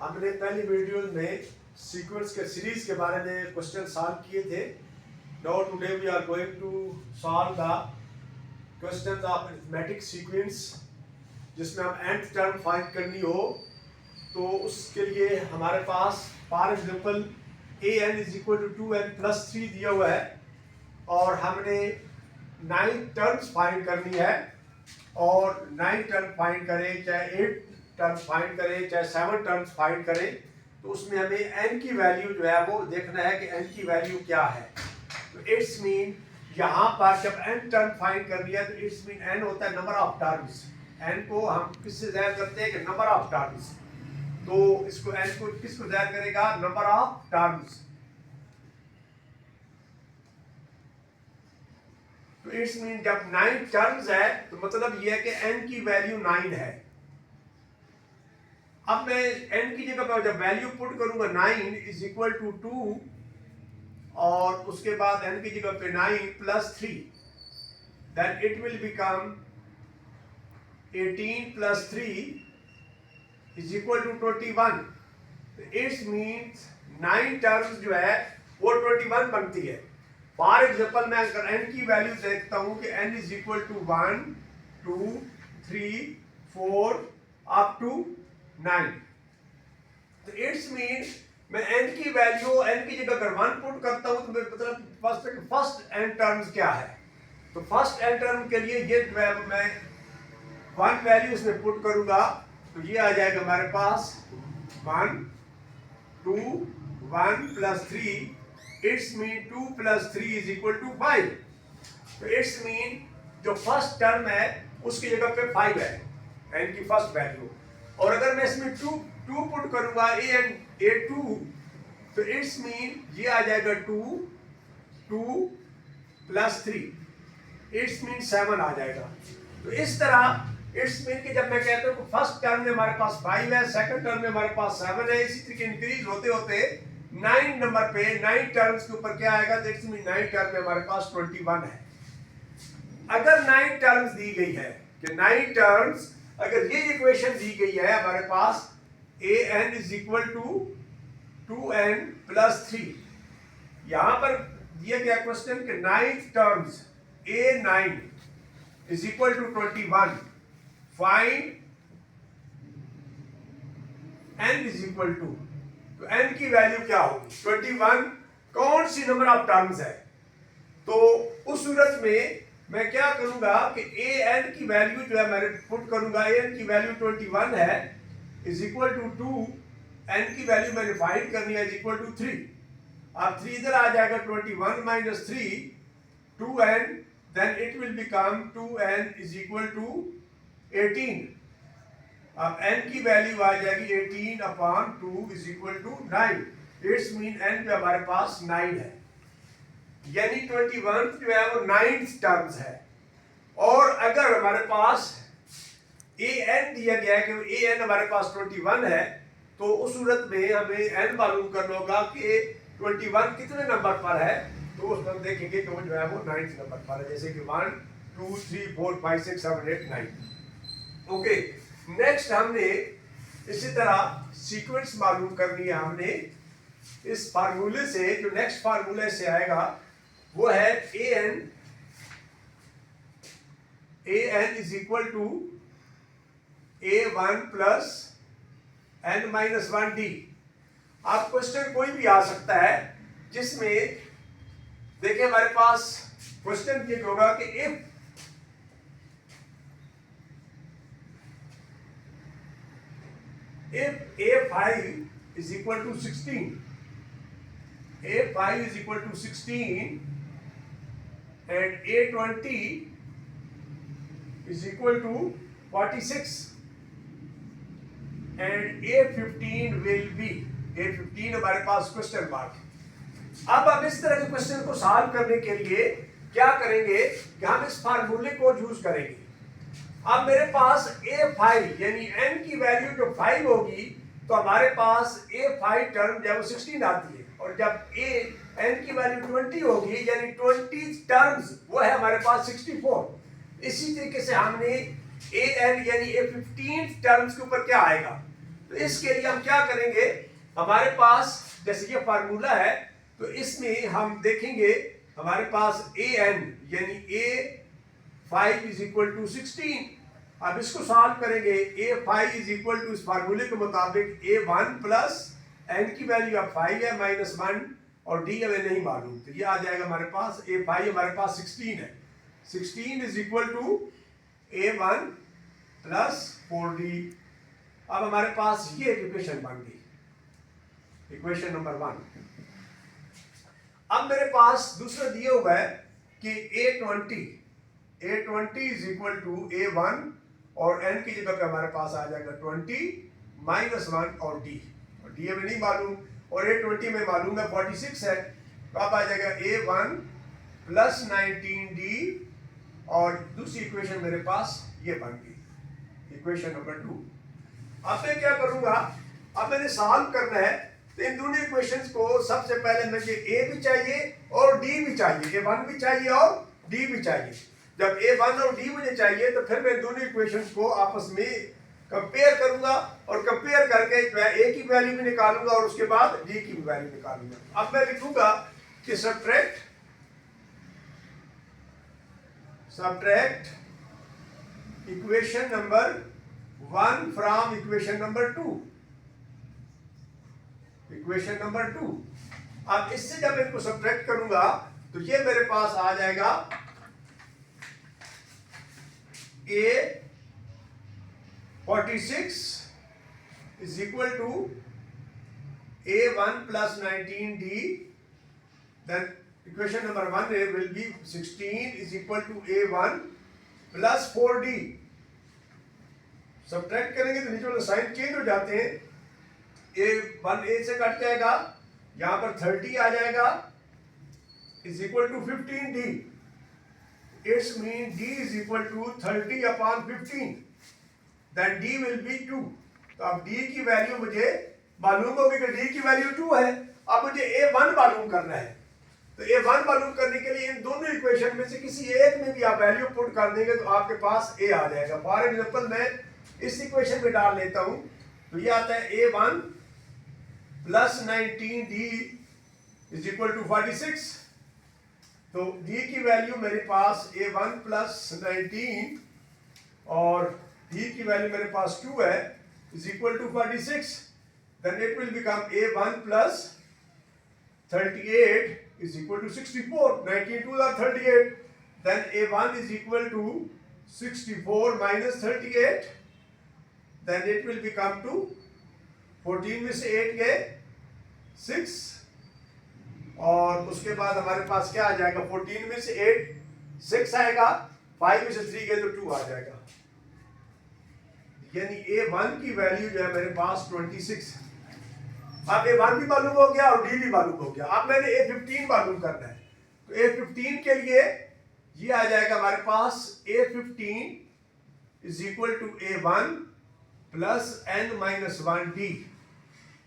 हमने पहली वीडियो में सीक्वेंस के सीरीज के बारे में क्वेश्चन सॉल्व किए थे। Now today we are going to solve the question of arithmetic sequence, जिसमें हम nth टर्म फाइंड करनी हो तो उसके लिए हमारे पास for example an is equal to 2n+3 दिया हुआ है और हमने 9 टर्म्स फाइंड करनी है। और 9 टर्म फाइंड करें, चाहे 8 टर्म फाइंड करें, चाहे 7 टर्म्स फाइंड करें, तो उसमें हमें n की वैल्यू जो है वो देखना है कि n की वैल्यू क्या है। तो इट्स मीन यहाँ पर जब n टर्म फाइंड कर लिया तो इट्स मीन n होता है नंबर ऑफ टर्म्स। n को हम किससे ज़ाहिर करते हैं कि नंबर ऑफ टर्म्स। तो इसको n को किसको ज़ाहिर करेगा? Number of terms. तो इट्स मीन जब 9 टर्म्स है तो मतलब ये है कि n की वैल्यू 9 है। अब मैं n की जगह पर जब वैल्यू पुट करूंगा 9 इज इक्वल टू 2 और उसके बाद n की जगह पे 9+3, then it will become 18+3 is equal to 21। It's means 9 terms जो है वो 21 बनती है। फॉर एग्जाम्पल मैं अगर n की वैल्यू देखता हूं कि n is equal to 1 2 3 4 up to 9, तो इट्स मीन मैं n की वैल्यू n की जगह अगर 1 पुट करता हूं तो मतलब फर्स्ट n टर्म्स क्या है। तो फर्स्ट n टर्म के लिए ये मैं 1 वैल्यू इसमें पुट करूंगा तो ये आ जाएगा हमारे पास 1 2 1+3, it's mean 2+3 is equal to 5। तो इट्स मीन जो फर्स्ट टर्म है उसकी जगह पे 5 है n की फर्स्ट वैल्यू। और अगर मैं इसमें 2 पुट करूंगा a2 तो इट्स मीन ये आ जाएगा 2+3, इट्स मीन 7 आ जाएगा। तो इस तरह इट्स मीन कि जब मैं कहता हूँ फर्स्ट टर्म में हमारे पास 5 है, सेकंड टर्म में हमारे पास 7 है, इसी तरीके इंक्रीज होते होते 9 नंबर पे 9 टर्म्स के ऊपर क्या आएगा? तो इट्स मीन 9 टर्म में हमारे पास 21 है। अगर 9 टर्म्स दी गई है कि 9 टर्म्स, अगर ये इक्वेशन दी गई है हमारे पास an is equal to 2n+3, यहां पर दिया गया क्वेश्चन के 9 terms a9 is equal to 21, find n is equal to, तो n की वैल्यू क्या होगी? 21 कौन सी नंबर ऑफ टर्म्स है? तो उस सूरत में मैं क्या करूंगा कि an की वैल्यू जो है मैं पुट करूंगा, an की वैल्यू 21 है इज इक्वल टू 2, n की वैल्यू मैंने फाइंड करनी है इज इक्वल टू 3। अब 3 इधर आ जाएगा, 21 - 3 2n, then it will become 2n is equal to 18। अब n की वैल्यू आ जाएगी 18/2 is equal to 9। It's mean n पे हमारे पास 9 है, यानी 21 जो है वो 9 टर्म्स है। और अगर हमारे पास an दिया गया है कि an हमारे पास 21 है, तो उस सूरत में हमें n मालूम करना होगा कि 21 कितने नंबर पर है। तो उसमें हम देखेंगे कि वो जो है वो 9th नंबर पर है, जैसे कि 1 2 3 4 5 6 7 8 9। ओके, नेक्स्ट हमने इसी तरह सीक्वेंस मालूम करनी है। हमने इस फार्मूले से, जो नेक्स्ट फार्मूले से आएगा वो है an is equal to a1 + n-1d। आप क्वेश्चन कोई भी आ सकता है जिसमें देखिए हमारे पास क्वेश्चन ये होगा कि if a5 is equal to 16, a5 is equal to 16 and a20 is equal to 46 and a15 will be, a15 हमारे पास क्वेश्चन मार्क। अब हम इस तरह के क्वेश्चन को सॉल्व करने के लिए क्या करेंगे कि हम इस फार्मूले को यूज करेंगे। अब मेरे पास a5 यानी n की वैल्यू जो 5 होगी तो हमारे पास a5 टर्म जब 16 आती है, और जब n की वैल्यू 20 होगी यानी 20 टर्म्स वो है हमारे पास 64। इसी तरीके से हमने an यानी a15 टर्म्स के ऊपर क्या आएगा? तो इसके लिए हम क्या करेंगे, हमारे पास जैसे ये फार्मूला है, तो इसमें हम देखेंगे हमारे पास an यानी a5 इज इक्वल टू 16। अब इसको सॉल्व करेंगे, a5 इज इक्वल टू इस फार्मूले के मुताबिक a1 प्लस n की वैल्यू अब 5 है माइनस 1 और d हमें नहीं मालूम, तो ये आ जाएगा हमारे पास a5 हमारे पास 16 है, 16 is equal to a1 plus 4d। अब हमारे पास ये इक्वेशन बन गई, इक्वेशन नंबर 1। अब मेरे पास दूसरा दिया हुआ है कि a20 is equal to a1 और n की जगह पे हमारे पास आ जाएगा 20 माइनस 1 और d हमें नहीं मालूम, और a20 में मालूम है 46 है, तो अब आ जाएगा a1 प्लस 19d और दूसरी इक्वेशन मेरे पास ये बन गई, इक्वेशन नंबर 2। अब मैं क्या करूंगा, अब मैंने सॉल्व करना है, तो इन दोनों इक्वेशंस को सबसे पहले मुझे a भी चाहिए और d भी चाहिए, a1 भी चाहिए और d भी चाहिए। जब a1 और d मुझे चाहिए तो फिर मैं दोनों इक्वेशंस को आपस में कंपेयर करूंगा और कंपेयर करके a की वैल्यू भी निकालूंगा और उसके बाद d की भी वैल्यू निकालूंगा। अब मैं लिखूंगा कि subtract equation number 1 from equation number 2, equation number 2। अब इससे जब इनको सब्ट्रैक्ट करूंगा तो ये मेरे पास आ जाएगा a46 is equal to a1 plus 19d, then equation number 1 will be 16 is equal to a1 plus 4d। Subtract करेंगे तो नीचे वाला साइन चेंज हो जाते हैं, a1 a से कट जाएगा, यहां पर 30 आ जाएगा is equal to 15d, it's mean d is equal to 30 upon 15, then d will be 2। तो अब d की वैल्यू मुझे मालूम होगी कि d की वैल्यू 2 है। अब मुझे a1 मालूम करना है, तो a1 मालूम करने के लिए इन दोनों इक्वेशन में से किसी एक में भी आप वैल्यू पुट कर देंगे तो आपके पास a आ जाएगा। फॉर एग्जांपल मैं इस इक्वेशन में डाल लेता हूं, तो ये आता है a1 plus 19d is equal to 46। तो d की वैल्यू मेरे पास a1 प्लस 19 और d की वैल्यू मेरे पास 2 है is equal to 46, then it will become a1 plus 38 is equal to 64, 19 2 are 38, then a1 is equal to 64 minus 38, then it will become to 14 में से 8 गए 6 और उसके बाद हमारे पास क्या आ जाएगा, 14 में से 8 6 आएगा, 5 में से 3 गए तो 2 आ जाएगा, यानी a1 की वैल्यू जो है मेरे पास 26। अब a1 भी मालूम हो गया और d भी मालूम हो गया। अब मैंने a15 मालूम करना है, तो a15 के लिए ये आ जाएगा हमारे पास a15 is equal to a1 plus n minus 1d।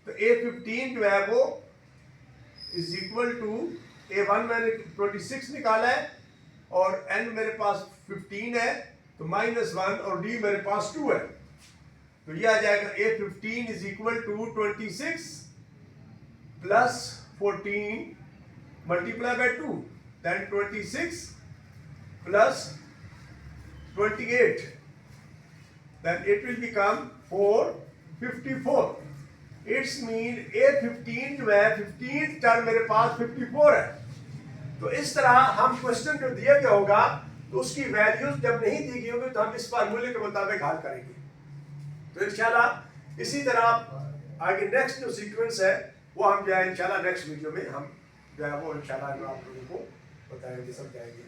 तो a15 जो है वो इज इक्वल टू a1 मैंने 26 निकाला है और n मेरे पास 15 है, तो माइनस 1 और d मेरे पास 2 है, तो ये आ जाएगा a15 is equal to 26 plus 14 multiply by 2, देन 26 plus 28, then it will become 454। It's mean a15 जो है 15th टर्म मेरे पास 54 है। तो इस तरह हम क्वेश्चन जो दिया गया होगा तो उसकी वैल्यूज जब नहीं दी गई होगी तो हम इस फार्मूले के मुताबिक हल करेंगे। तो इंशाल्लाह इसी तरह आगे नेक्स्ट जो सीक्वेंस है वो हम जो है इंशाल्लाह नेक्स्ट वीडियो में हम जो है वो इंशाल्लाह आप लोगों को बताएंगे, समझाएंगे।